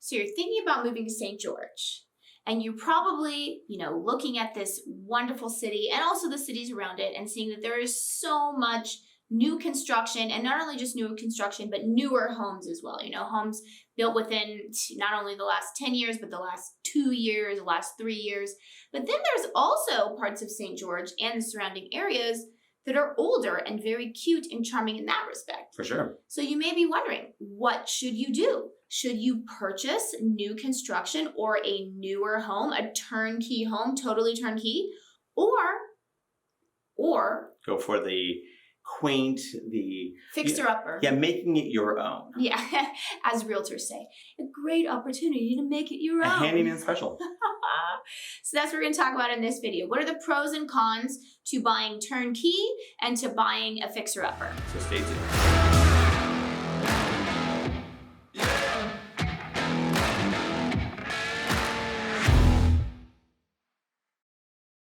So you're thinking about moving to St. George, and you're probably, looking at this wonderful city and also the cities around it and seeing that there is so much new construction, and not only just new construction, but newer homes as well. Homes built within not only the last 10 years, but the last 2 years, the last 3 years. But then there's also parts of St. George and the surrounding areas that are older and very cute and charming in that respect. For sure. So you may be wondering, what should you do? Should you purchase new construction or a newer home, a turnkey home, totally turnkey, or go for the quaint, the fixer-upper? Yeah, making it your own. Yeah, as realtors say, a great opportunity to make it your own. A handyman special. So that's what we're going to talk about in this video. What are the pros and cons to buying turnkey and to buying a fixer-upper? So stay tuned.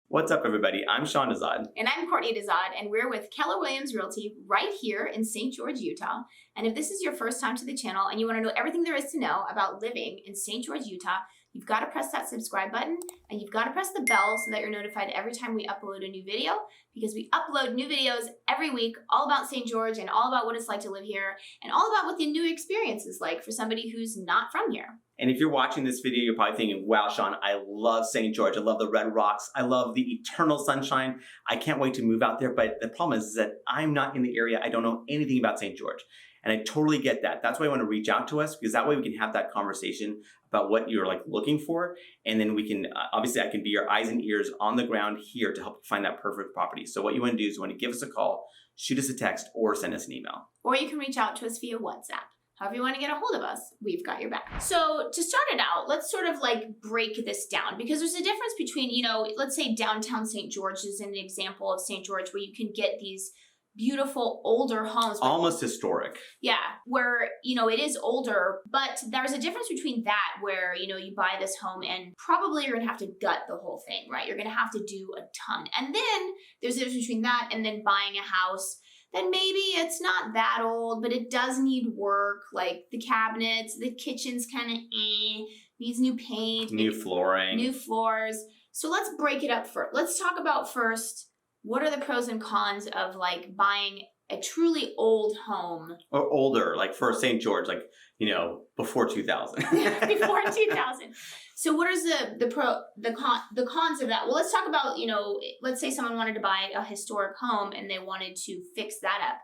What's up, everybody? I'm Sean Dazad. And I'm Courtney Dazad, and we're with Keller Williams Realty right here in St. George, Utah. And if this is your first time to the channel and you want to know everything there is to know about living in St. George, Utah, you've got to press that subscribe button and you've got to press the bell so that you're notified every time we upload a new video, because we upload new videos every week all about St. George and all about what it's like to live here and all about what the new experience is like for somebody who's not from here. And if you're watching this video, you're probably thinking, wow, Sean, I love St. George. I love the red rocks. I love the eternal sunshine. I can't wait to move out there. But the problem is that I'm not in the area. I don't know anything about St. George. And I totally get that. That's why I want to reach out to us, because that way we can have that conversation about what you're looking for. And then we can, obviously I can be your eyes and ears on the ground here to help you find that perfect property. So what you want to do is you want to give us a call, shoot us a text, or send us an email. Or you can reach out to us via WhatsApp. However you want to get a hold of us, we've got your back. So to start it out, let's sort of break this down, because there's a difference between, let's say downtown St. George is an example of St. George where you can get these beautiful older homes. Almost historic. Yeah, where, it is older, but there's a difference between that where, you buy this home and probably you're gonna have to gut the whole thing, right? You're gonna have to do a ton. And then there's a difference between that and then buying a house that maybe it's not that old, but it does need work, like the cabinets, the kitchen's kind of needs new paint. New flooring. New floors. So let's break it up first. Let's talk about first, what are the pros and cons of buying a truly old home? Or older, for St. George, before 2000. Before 2000. So what is the cons of that? Well, let's talk about, let's say someone wanted to buy a historic home and they wanted to fix that up.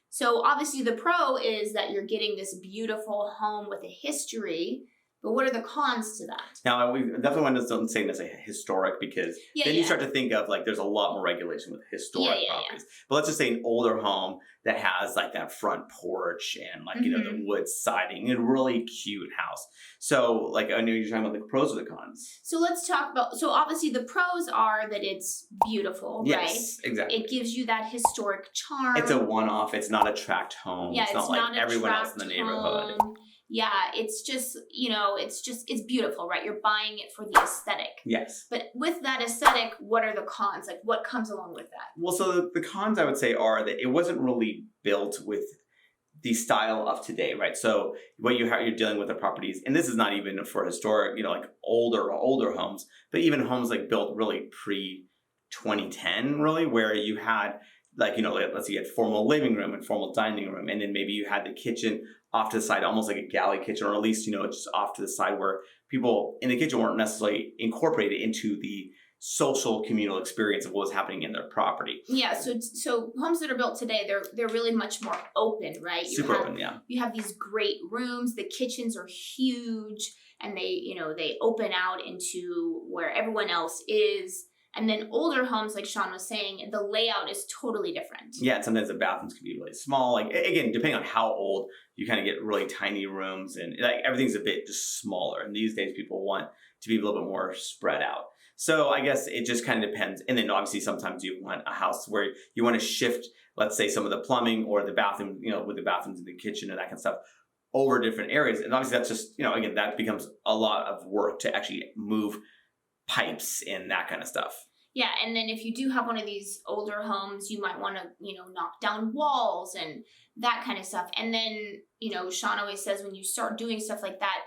So obviously the pro is that you're getting this beautiful home with a history, but what are the cons to that? Now, we definitely want to say this historic, because then you start to think of there's a lot more regulation with historic properties. Yeah. But let's just say an older home that has that front porch and the wood siding, and a really cute house. So I know you're talking about the pros or the cons. So let's talk about, so obviously the pros are that it's beautiful, right? Yes, exactly. It gives you that historic charm. It's a one-off. It's not a tract home. Yeah, it's not like everyone else in the neighborhood. Yeah, it's just, it's beautiful, right? You're buying it for the aesthetic. Yes. But with that aesthetic, what are the cons? What comes along with that? Well, so the cons, I would say, are that it wasn't really built with the style of today, right? So what you're dealing with the properties, and this is not even for historic, older homes, but even homes built really pre-2010, really, where you had let's say you had formal living room and formal dining room, and then maybe you had the kitchen off to the side, almost like a galley kitchen, or at least, just off to the side where people in the kitchen weren't necessarily incorporated into the social communal experience of what was happening in their property. Yeah, so homes that are built today, they're really much more open, right? Super open, yeah. You have these great rooms, the kitchens are huge, and they open out into where everyone else is. And then older homes, like Sean was saying, the layout is totally different. Yeah, and sometimes the bathrooms can be really small. Again, depending on how old, you kind of get really tiny rooms, and everything's a bit just smaller. And these days, people want to be a little bit more spread out. So I guess it just kind of depends. And then obviously sometimes you want a house where you want to shift, let's say, some of the plumbing or the bathroom, with the bathrooms in the kitchen and that kind of stuff, over different areas. And obviously that's just, again, that becomes a lot of work to actually move pipes and that kind of stuff. Yeah, and then if you do have one of these older homes, you might want to, knock down walls and that kind of stuff. And then, Sean always says when you start doing stuff like that,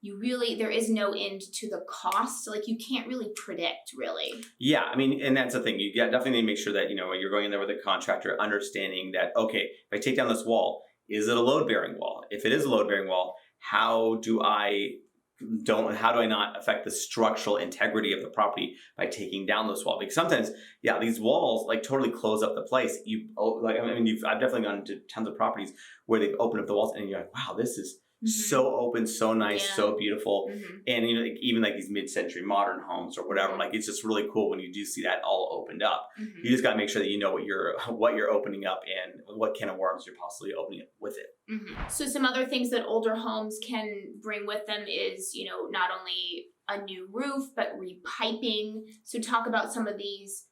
there is no end to the cost. Like you can't really predict really. Yeah, I mean, and that's the thing. You definitely need to make sure that, you're going in there with a contractor understanding that, okay, if I take down this wall, is it a load-bearing wall? If it is a load-bearing wall, how do I not affect the structural integrity of the property by taking down this wall? Because sometimes, these walls like totally close up the place. I've definitely gone to tons of properties where they've opened up the walls and you're like, wow, this is so open, so nice, so beautiful. And even like these mid-century modern homes or whatever, like it's just really cool when you do see that all opened up. You just got to make sure that you know what you're opening up and what can of worms you're possibly opening up with it. So some other things that older homes can bring with them is, not only a new roof, but repiping. So talk about some of these,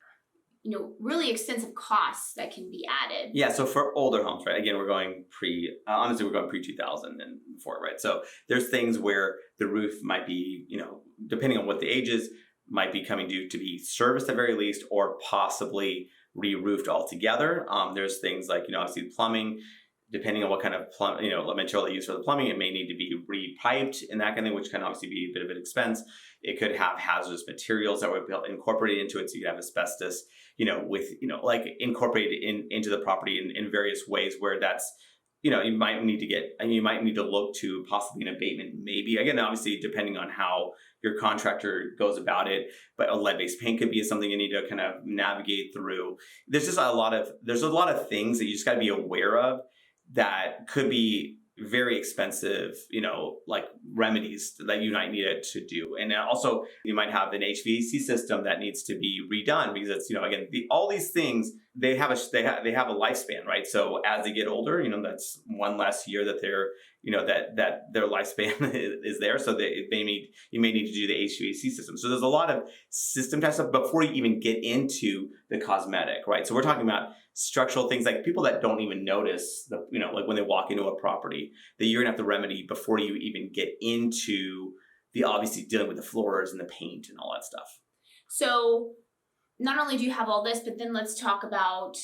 really extensive costs that can be added. Yeah, so for older homes, right? Again, we're going honestly, we're going pre-2000 and before, right? So there's things where the roof might be, depending on what the age is, might be coming due to be serviced at very least, or possibly re-roofed altogether. There's things like, obviously plumbing, depending on what kind of material they use for the plumbing, it may need to be repiped and that kind of thing, which can obviously be a bit of an expense. It could have hazardous materials that were incorporated into it, so you could have asbestos, like incorporated into the property in various ways where that's, you might need to look to possibly an abatement, maybe. Again, obviously, depending on how your contractor goes about it, but a lead-based paint could be something you need to kind of navigate through. There's a lot of things that you just got to be aware of that could be very expensive, like remedies that you might need it to do. And also you might have an HVAC system that needs to be redone because it's, again, all these things, they have a lifespan, right? So as they get older, that's one less year that they're, that their lifespan is there. So you may need to do the HVAC system. So there's a lot of system type stuff before you even get into the cosmetic, right? So we're talking about structural things, like people that don't even notice like when they walk into a property that you're gonna have to remedy before you even get into the obviously dealing with the floors and the paint and all that stuff. So not only do you have all this, but then let's talk about,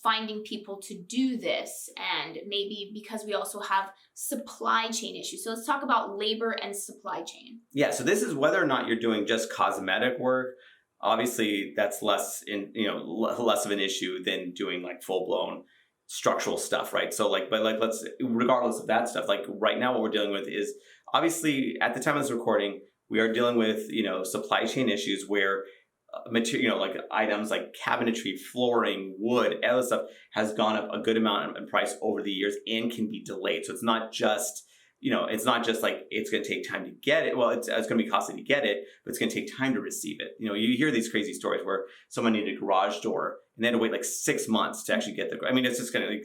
finding people to do this, and maybe because we also have supply chain issues. So let's talk about labor and supply chain. Yeah, so this is whether or not you're doing just cosmetic work. Obviously, that's less of an issue than doing like full-blown structural stuff, right? So let's, regardless of that stuff, like right now what we're dealing with is obviously at the time of this recording, we are dealing with, supply chain issues where material, like items like cabinetry, flooring, wood, all this stuff has gone up a good amount in price over the years and can be delayed. So it's not just like it's going to take time to get it. Well, it's going to be costly to get it, but it's going to take time to receive it. You hear these crazy stories where someone needed a garage door and they had to wait like 6 months to actually get it's just going to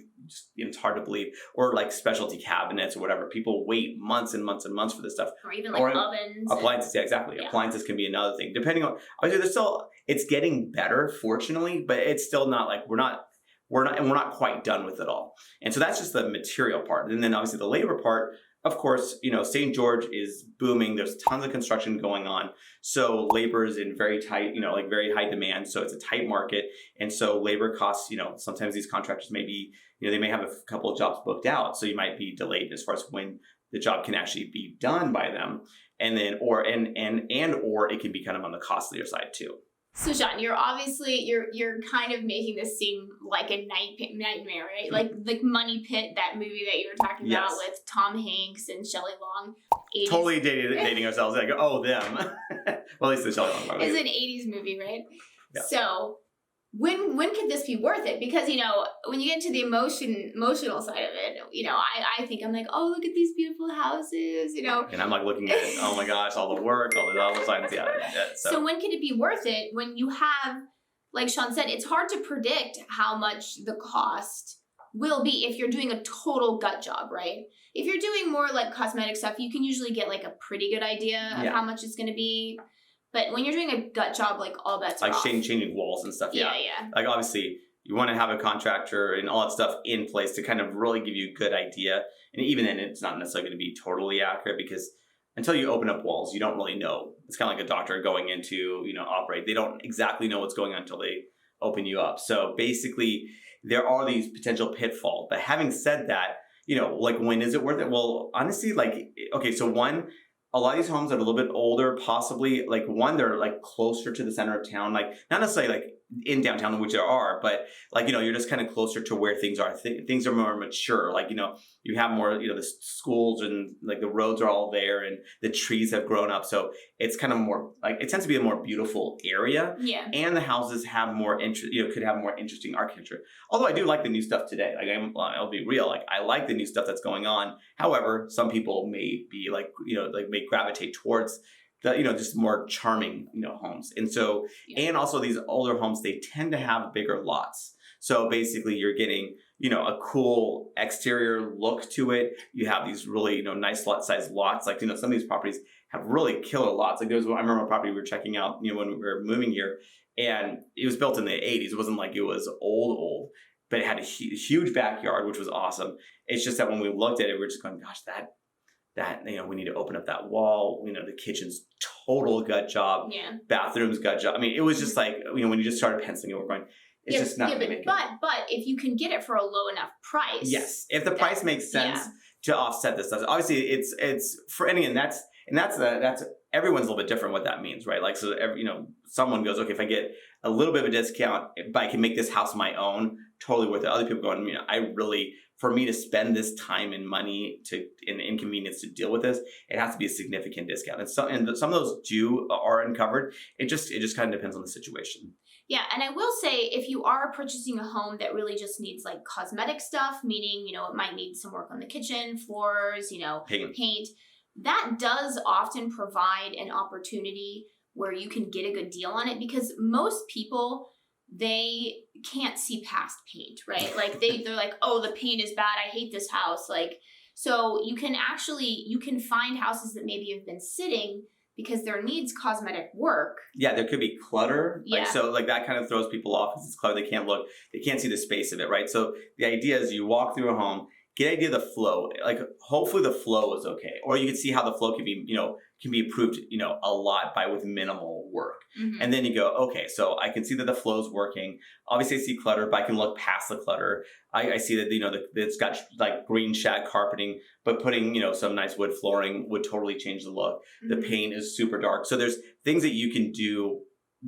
it's hard to believe. Or like specialty cabinets or whatever. People wait months and months and months for this stuff. Or even like ovens. Appliances, yeah, exactly. Yeah. Appliances can be another thing. Depending on, obviously it's getting better, fortunately, but it's still not like we're not quite done with it all. And so that's just the material part. And then obviously the labor part, of course, St. George is booming. There's tons of construction going on. So labor is in very tight, very high demand. So it's a tight market. And so labor costs, sometimes these contractors may be, they may have a couple of jobs booked out. So you might be delayed as far as when the job can actually be done by them. And then, or it can be kind of on the costlier side too. So John, you're kind of making this seem like a nightmare, right? Like Money Pit, that movie that you were talking about with Tom Hanks and Shelley Long. 80s. Totally dating ourselves. Like, oh, them. Well, at least the Shelley Long movie. It's an 80s movie, right? Yeah. So when could this be worth it? Because, when you get into the emotional side of it, I think I'm like, oh, look at these beautiful houses, And I'm like looking at it, oh my gosh, all the work, all the signs, yeah. So when could it be worth it when you have, like Sean said, it's hard to predict how much the cost will be if you're doing a total gut job, right? If you're doing more like cosmetic stuff, you can usually get like a pretty good idea of how much it's going to be. But when you're doing a gut job, like all bets are off. Like changing walls and stuff, yeah. Yeah. Like obviously, you want to have a contractor and all that stuff in place to kind of really give you a good idea. And even then, it's not necessarily going to be totally accurate because until you open up walls, you don't really know. It's kind of like a doctor going into, operate. They don't exactly know what's going on until they open you up. So basically, there are these potential pitfalls. But having said that, like when is it worth it? Well, honestly, like, okay, so one, a lot of these homes that are a little bit older, possibly like one, they're like closer to the center of town, like not necessarily like in downtown, which there are, but like, you're just kind of closer to where things are. Things are more mature. Like, you have more, the schools and like the roads are all there and the trees have grown up. So it's kind of more like, it tends to be a more beautiful area. Yeah. And the houses have more interest, could have more interesting architecture. Although I do like the new stuff today. Like I'll be real. Like I like the new stuff that's going on. However, some people may be like, like may gravitate towards the, just more charming, homes. And so, and also these older homes, they tend to have bigger lots. So basically you're getting, a cool exterior look to it. You have these really, nice lot size lots. Like, some of these properties have really killer lots. Like I remember a property we were checking out, when we were moving here, and it was built in the 80s. It wasn't like it was old, but it had a huge backyard, which was awesome. It's just that when we looked at it, we were just going, gosh, that we need to open up that wall. The kitchen's total gut job. Yeah. Bathroom's gut job. I mean, it was just like, when you just started penciling it, we're going, it's just not going to make it. But if you can get it for a low enough price. Yes, if the price makes sense to offset this stuff. Obviously, it's for any, and that's everyone's a little bit different what that means, right? Like, so someone goes, okay, if I get a little bit of a discount, but I can make this house my own, totally worth it. Other people going, for me to spend this time and money and inconvenience to deal with this, it has to be a significant discount. And some of those are uncovered. It just kind of depends on the situation. Yeah, and I will say, if you are purchasing a home that really just needs like cosmetic stuff, meaning, it might need some work on the kitchen, floors, paint, that does often provide an opportunity where you can get a good deal on it, because most people, they can't see past paint, right? Like they're like, oh, the paint is bad, I hate this house. Like, so you can find houses that maybe have been sitting because there needs cosmetic work. Yeah, there could be clutter. Yeah. So that kind of throws people off because it's clutter. They can't see the space of it, right? So the idea is you walk through a home, get an idea of the flow. Like hopefully the flow is okay. Or you can see how the flow can be improved, a lot with minimal work. Mm-hmm. And then you go, okay, so I can see that the flow is working. Obviously I see clutter, but I can look past the clutter. I see that, it's got like green shag carpeting, but putting, some nice wood flooring would totally change the look. Mm-hmm. The paint is super dark. So there's things that you can do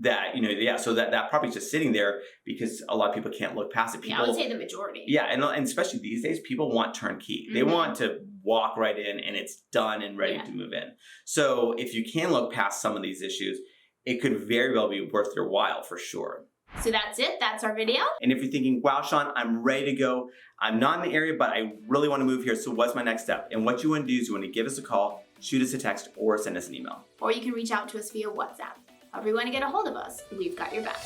that, so that property's just sitting there because a lot of people can't look past it. People, I would say the majority. Yeah, and especially these days, people want turnkey. Mm-hmm. They want to walk right in and it's done and ready to move in. So if you can look past some of these issues, it could very well be worth your while for sure. So that's it. That's our video. And if you're thinking, wow, Sean, I'm ready to go. I'm not in the area, but I really want to move here. So what's my next step? And what you want to do is you want to give us a call, shoot us a text, or send us an email. Or you can reach out to us via WhatsApp. However you want to get a hold of us, we've got your back.